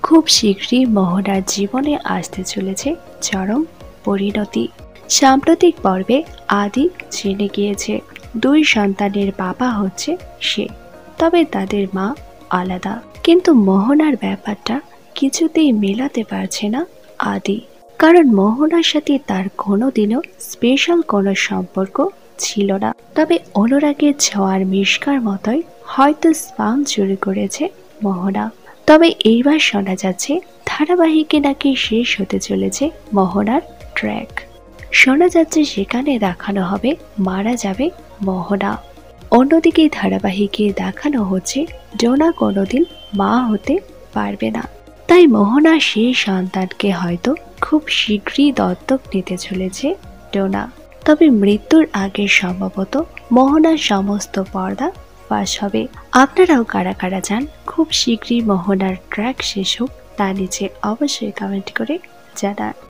খুব শীঘ্রই মোহনার জীবনে আসতে চলেছে চরম পরিণতি। সাম্প্রতিক পর্বে আদি জেনে গিয়েছে দুই সন্তানের বাবা হচ্ছে সে, তবে তাদের মা আলাদা। কিন্তু মোহনার ব্যাপারটা কিছুতেই মেলাতে পারছে না আদি, কারণ মোহনার সাথে তার কোনোদিনও স্পেশাল কোনো সম্পর্ক ছিল না। তবে অনুরাগের ছোঁয়ার মিশকার মতোই হয়তো স্পাম চুরি করেছে মোহনা। তবে এইবার শোনা যাচ্ছে ধারাবাহিকে নাকি শেষ হতে চলেছে মোহনার ট্র্যাক। শোনা যাচ্ছে সেখানে দেখানো হবে মারা যাবে মোহনা। অন্যদিকে ধারাবাহিকে দেখানো হচ্ছে ডোনা কোনোদিন মা হতে পারবে না, তাই মোহনা সেই সন্তানকে হয়তো খুব শীঘ্রই দত্তক নিতে চলেছে ডোনা। তবে মৃত্যুর আগে সম্ভবত মোহনার সমস্ত পর্দা ফাঁস হবে। আপনারাও কারা কারা চান খুব শীঘ্রই মোহনার ট্র্যাক শেষ হোক, তা নিচে অবশ্যই কমেন্ট করে জানান।